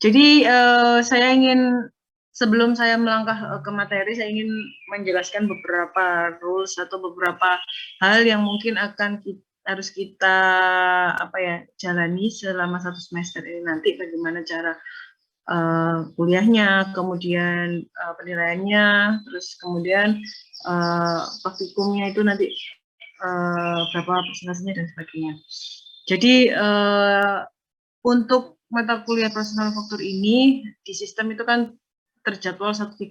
Jadi saya ingin sebelum saya melangkah ke materi, saya ingin menjelaskan beberapa rules atau beberapa hal yang mungkin harus kita jalani selama 1 semester ini nanti. Bagaimana cara kuliahnya, kemudian penilaiannya, terus kemudian praktikumnya itu nanti berapa persentasenya dan sebagainya. Jadi untuk mata kuliah personal manufacture ini di sistem itu kan terjadwal 1.30.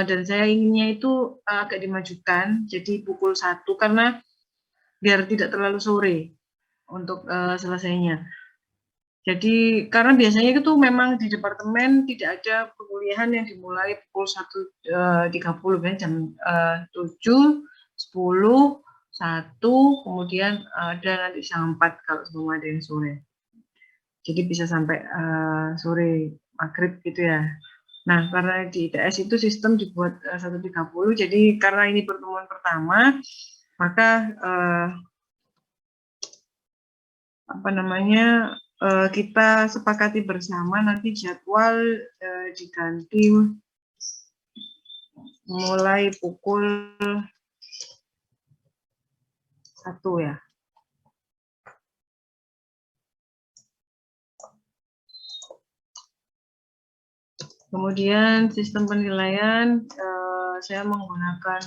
Dan saya inginnya itu agak dimajukan jadi pukul 1 karena biar tidak terlalu sore untuk selesainya. Jadi karena biasanya itu memang di departemen tidak ada perkuliahan yang dimulai pukul 1.30 kan, jam 7, 10, 1, kemudian ada nanti jam 4 kalau semua ada yang sore. Jadi bisa sampai sore maghrib gitu ya. Nah, karena di ITS itu sistem dibuat 1.30, jadi karena ini pertemuan pertama, maka kita sepakati bersama nanti jadwal diganti mulai pukul 1 ya. Kemudian sistem penilaian saya menggunakan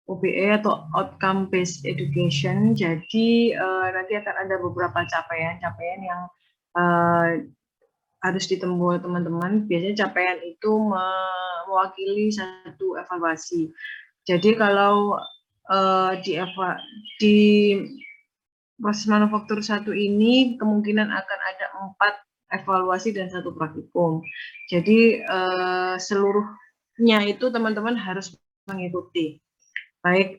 OBE atau Outcome Based Education. Jadi nanti akan ada beberapa capaian yang harus ditempuh teman-teman. Biasanya capaian itu mewakili satu evaluasi. Jadi kalau di proses manufaktur 1 ini kemungkinan akan ada 4 evaluasi dan 1 praktikum. Jadi seluruhnya itu teman-teman harus mengikuti. Baik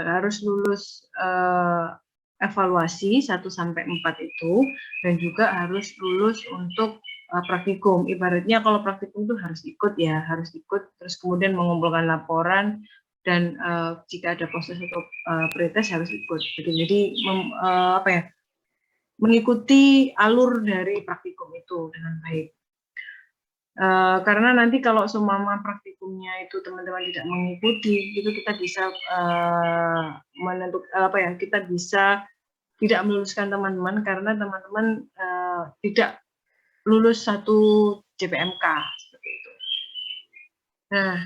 harus lulus evaluasi 1 sampai 4 itu, dan juga harus lulus untuk praktikum. Ibaratnya kalau praktikum itu harus ikut ya, harus ikut terus kemudian mengumpulkan laporan dan jika ada proses atau pretest harus ikut gitu. Jadi mengikuti alur dari praktikum itu dengan baik. Karena nanti kalau seumpama praktikumnya itu teman-teman tidak mengikuti, itu kita bisa kita bisa tidak meluluskan teman-teman karena teman-teman tidak lulus 1 JPMK seperti itu. Nah,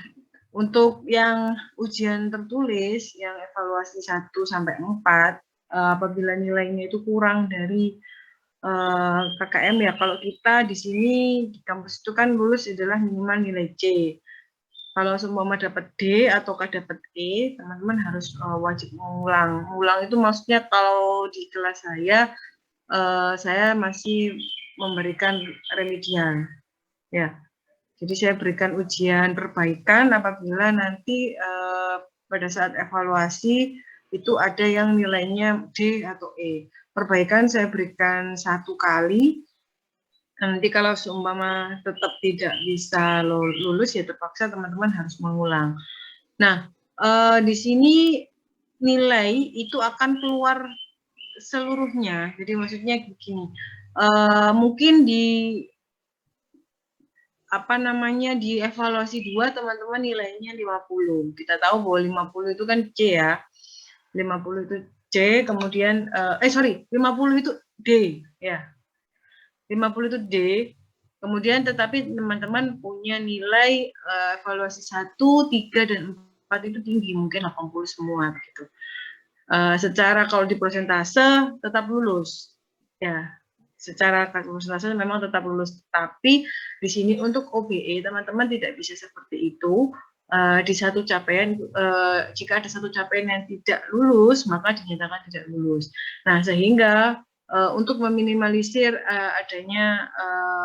untuk yang ujian tertulis yang evaluasi 1 sampai 4, apabila nilainya itu kurang dari KKM ya, kalau kita di sini di kampus itu kan lulus adalah minimal nilai C. Kalau seumpama dapat D ataukah dapat E, teman-teman harus wajib mengulang. Mengulang itu maksudnya kalau di kelas saya masih memberikan remedial. Ya, jadi saya berikan ujian perbaikan apabila nanti pada saat evaluasi itu ada yang nilainya D atau E. Perbaikan saya berikan 1 kali. Nanti kalau seumpama tetap tidak bisa lulus ya terpaksa teman-teman harus mengulang. Nah, di sini nilai itu akan keluar seluruhnya. Jadi maksudnya begini, mungkin di evaluasi 2 teman-teman nilainya 50. Kita tahu bahwa 50 itu kan C ya. 50 itu C, kemudian 50 itu D ya. 50 itu D. Kemudian tetapi teman-teman punya nilai evaluasi 1, 3 dan 4 itu tinggi, mungkin 80 semua begitu. Secara kalau di persentase tetap lulus. Ya, secara persentase memang tetap lulus, tapi di sini untuk OBE teman-teman tidak bisa seperti itu. Di satu capaian jika ada satu capaian yang tidak lulus maka dinyatakan tidak lulus. Nah, sehingga untuk meminimalisir adanya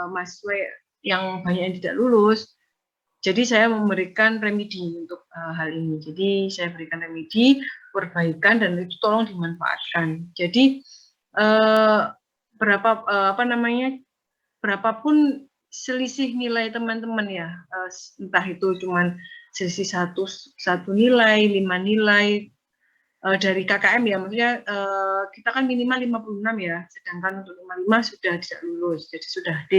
mahasiswa yang banyak yang tidak lulus, jadi saya memberikan remedi untuk hal ini. Jadi saya berikan remedi, perbaikan, dan itu tolong dimanfaatkan. Jadi berapapun selisih nilai teman-teman ya, entah itu cuma selisih satu nilai, 5 nilai, dari KKM ya, maksudnya kita kan minimal 56 ya, sedangkan untuk 55 sudah tidak lulus, jadi sudah D.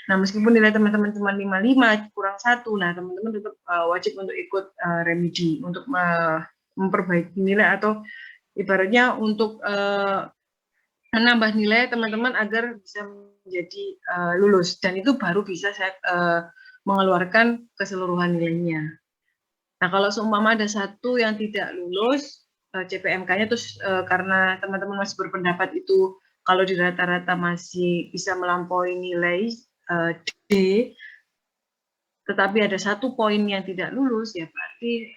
Nah, meskipun nilai teman-teman cuma 55 kurang 1, nah teman-teman tetap wajib untuk ikut remedi untuk memperbaiki nilai atau ibaratnya untuk menambah nilai teman-teman agar bisa menjadi lulus, dan itu baru bisa saya mengeluarkan keseluruhan nilainya. Nah, kalau seumpama ada satu yang tidak lulus CPMK-nya, terus karena teman-teman masih berpendapat itu kalau di rata-rata masih bisa melampaui nilai D, tetapi ada satu poin yang tidak lulus, ya berarti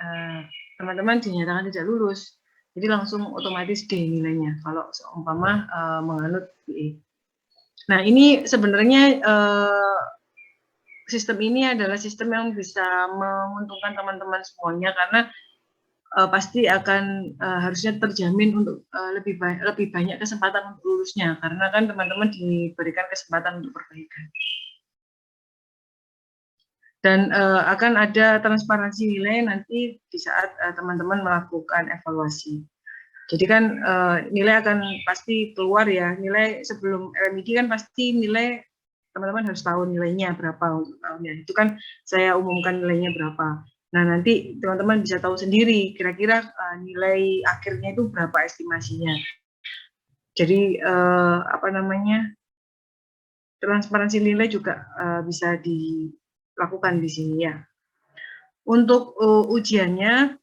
teman-teman dinyatakan tidak lulus. Jadi langsung otomatis D nilainya kalau seumpama menganut BE. Nah, ini sebenarnya sistem ini adalah sistem yang bisa menguntungkan teman-teman semuanya, karena pasti akan harusnya terjamin untuk lebih banyak kesempatan untuk lulusnya, karena kan teman-teman diberikan kesempatan untuk perbaikan. Dan akan ada transparansi nilai nanti di saat teman-teman melakukan evaluasi. Jadi kan nilai akan pasti keluar ya, nilai sebelum remedi kan pasti nilai teman-teman harus tahu nilainya berapa untuk tahunnya. Itu kan saya umumkan nilainya berapa. Nah, nanti teman-teman bisa tahu sendiri kira-kira nilai akhirnya itu berapa estimasinya. Jadi apa namanya, transparansi nilai juga bisa dilakukan di sini ya. Untuk ujiannya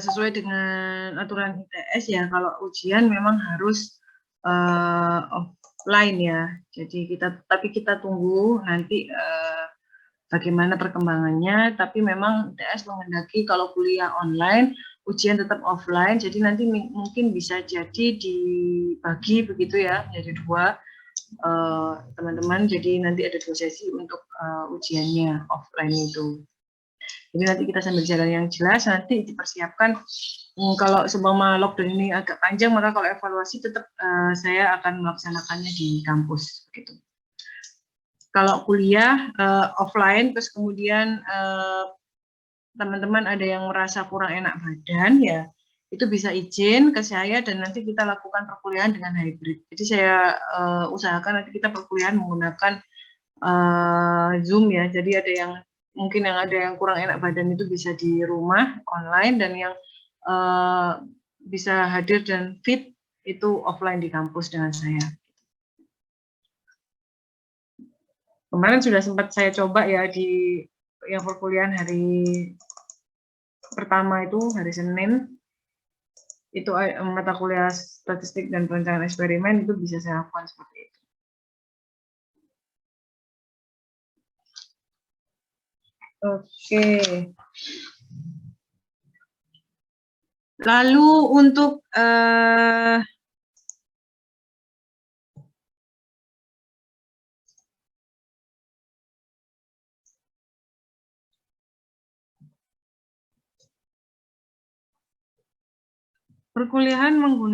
sesuai dengan aturan ITS ya, kalau ujian memang harus offline ya. Jadi tapi kita tunggu nanti bagaimana perkembangannya. Tapi memang ITS menghendaki kalau kuliah online, ujian tetap offline. Jadi nanti mungkin bisa jadi dibagi begitu ya, jadi dua teman-teman. Jadi nanti ada 2 sesi untuk ujiannya offline itu. Jadi nanti kita sambil jalan yang jelas, nanti dipersiapkan kalau seumpama lockdown ini agak panjang, maka kalau evaluasi tetap saya akan melaksanakannya di kampus begitu. Kalau kuliah offline, terus kemudian teman-teman ada yang merasa kurang enak badan ya, itu bisa izin ke saya dan nanti kita lakukan perkuliahan dengan hybrid. Jadi saya usahakan nanti kita perkuliahan menggunakan Zoom ya. Jadi ada yang mungkin yang ada yang kurang enak badan itu bisa di rumah online, dan yang bisa hadir dan fit itu offline di kampus dengan saya. Kemarin sudah sempat saya coba ya di yang perkuliahan hari pertama itu hari Senin, itu mata kuliah statistik dan perencanaan eksperimen itu bisa saya lakukan seperti itu. Oke. Lalu untuk perkuliahan menggunakan